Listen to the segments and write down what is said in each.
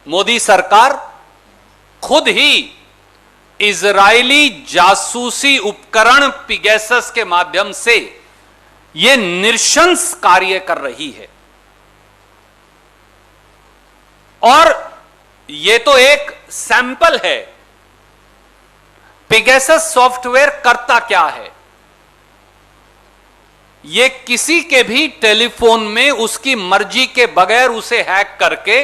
मोदी सरकार खुद ही इजरायली जासूसी उपकरण पिगैसस के माध्यम से यह नृशंस कार्य कर रही है। और यह तो एक सैंपल है। पिगैसस सॉफ्टवेयर करता क्या है? यह किसी के भी टेलीफोन में उसकी मर्जी के बगैर उसे हैक करके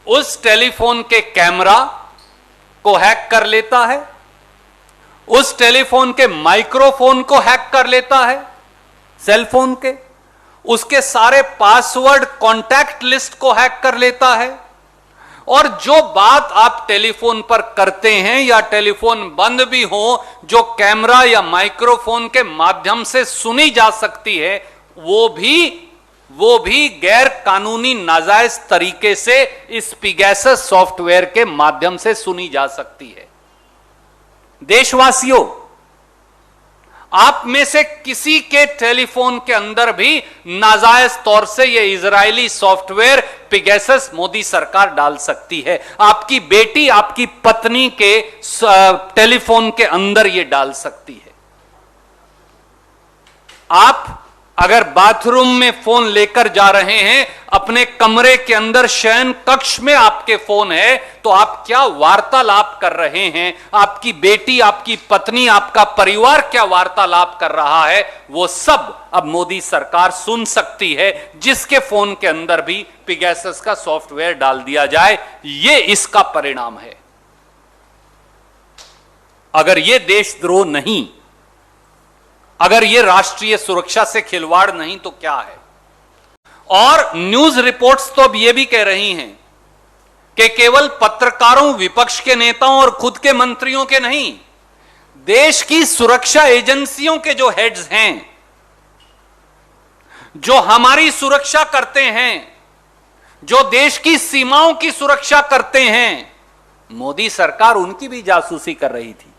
उस टेलीफोन के कैमरा को हैक कर लेता है, उस टेलीफोन के माइक्रोफोन को हैक कर लेता है, सेलफोन के, उसके सारे पासवर्ड, कॉन्टैक्ट लिस्ट को हैक कर लेता है, और जो बात आप टेलीफोन पर करते हैं या टेलीफोन बंद भी हो, जो कैमरा या माइक्रोफोन के माध्यम से सुनी जा सकती है, वो भी गैर कानूनी नाजायज तरीके से इस पिगैसस सॉफ्टवेयर के माध्यम से सुनी जा सकती है। देशवासियों, आप में से किसी के टेलीफोन के अंदर भी नाजायज तौर से यह इजरायली सॉफ्टवेयर पिगैसस मोदी सरकार डाल सकती है। आपकी बेटी, आपकी पत्नी के टेलीफोन के अंदर यह डाल सकती है। आप अगर बाथरूम में फोन लेकर जा रहे हैं, अपने कमरे के अंदर शयन कक्ष में आपके फोन है, तो आप क्या वार्तालाप कर रहे हैं, आपकी बेटी, आपकी पत्नी, आपका परिवार क्या वार्तालाप कर रहा है, वो सब अब मोदी सरकार सुन सकती है, जिसके फोन के अंदर भी पिगैसस का सॉफ्टवेयर डाल दिया जाए। ये इसका परिणाम है। अगर यह देशद्रोह नहीं, अगर यह राष्ट्रीय सुरक्षा से खिलवाड़ नहीं, तो क्या है? और न्यूज रिपोर्ट्स तो अब यह भी कह रही हैं कि केवल पत्रकारों, विपक्ष के नेताओं और खुद के मंत्रियों के नहीं, देश की सुरक्षा एजेंसियों के जो हेड्स हैं, जो हमारी सुरक्षा करते हैं, जो देश की सीमाओं की सुरक्षा करते हैं, मोदी सरकार उनकी भी जासूसी कर रही थी।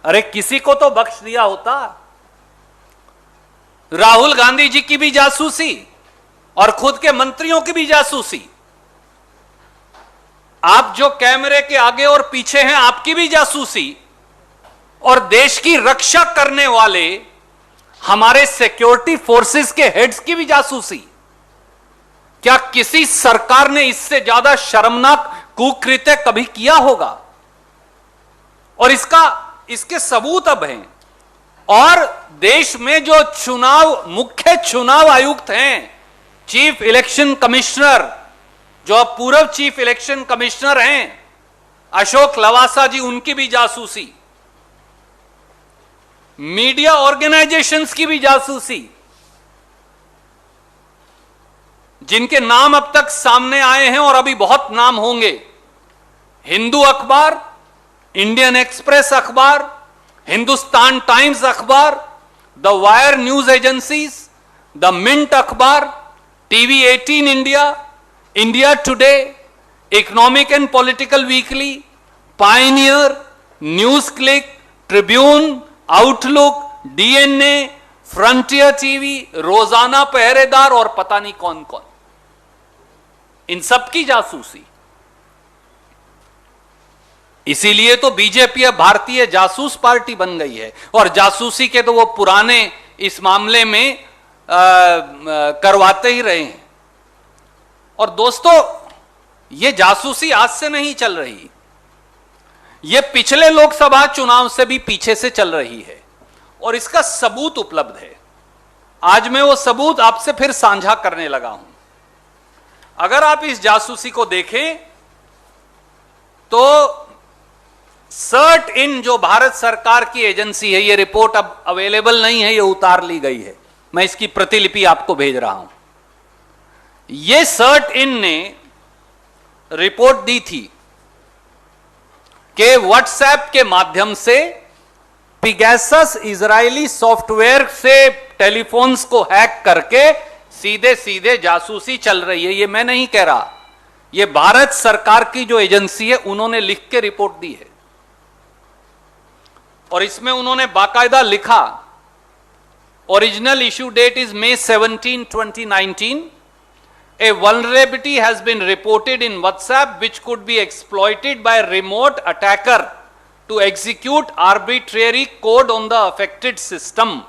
अरे किसी को तो बख्श दिया होता। राहुल गांधी जी की भी जासूसी और खुद के मंत्रियों की भी जासूसी। आप जो कैमरे के आगे और पीछे हैं, आपकी भी जासूसी, और देश की रक्षा करने वाले हमारे सिक्योरिटी फोर्सेस के हेड्स की भी जासूसी। क्या किसी सरकार ने इससे ज्यादा शर्मनाक कुकृत्य कभी किया होगा? और इसके सबूत अब हैं। और देश में जो मुख्य चुनाव आयुक्त हैं, चीफ इलेक्शन कमिश्नर, जो अब पूर्व चीफ इलेक्शन कमिश्नर हैं, अशोक लवासा जी, उनकी भी जासूसी। मीडिया ऑर्गेनाइजेशंस की भी जासूसी, जिनके नाम अब तक सामने आए हैं और अभी बहुत नाम होंगे। हिंदू अखबार, इंडियन एक्सप्रेस अखबार, हिंदुस्तान टाइम्स अखबार, the Wire news agencies, the Mint अखबार, TV 18 India, India Today, Economic and Political Weekly, Pioneer, News Click, Tribune, Outlook, DNA, Frontier TV, Rozana Pehredar और पता नहीं कौन कौन, इन सब की जासूसी। इसीलिए तो बीजेपी अब भारतीय जासूस पार्टी बन गई है। और जासूसी के तो वो पुराने इस मामले में करवाते ही रहे हैं। और दोस्तों, ये जासूसी आज से नहीं चल रही, ये पिछले लोकसभा चुनाव से भी पीछे से चल रही है, और इसका सबूत उपलब्ध है। आज मैं वो सबूत आपसे फिर साझा करने लगा हूं। अगर आप इस जासूसी को देखें तो सर्ट इन, जो भारत सरकार की एजेंसी है, ये रिपोर्ट अब अवेलेबल नहीं है, ये उतार ली गई है, मैं इसकी प्रतिलिपि आपको भेज रहा हूं। ये सर्ट इन ने रिपोर्ट दी थी कि व्हाट्सएप के माध्यम से पिगैसस इजरायली सॉफ्टवेयर से टेलीफोन्स को हैक करके सीधे सीधे जासूसी चल रही है। ये मैं नहीं कह रहा, ये भारत सरकार की जो एजेंसी है, उन्होंने लिख के रिपोर्ट दी है। और इसमें उन्होंने बाकायदा लिखा, original issue date is May 17, 2019, A vulnerability has been reported in WhatsApp which could be exploited by a remote attacker to execute arbitrary code on the affected system.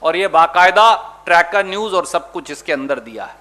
और ये बाकायदा ट्रैकर न्यूज और सब कुछ इसके अंदर दिया है।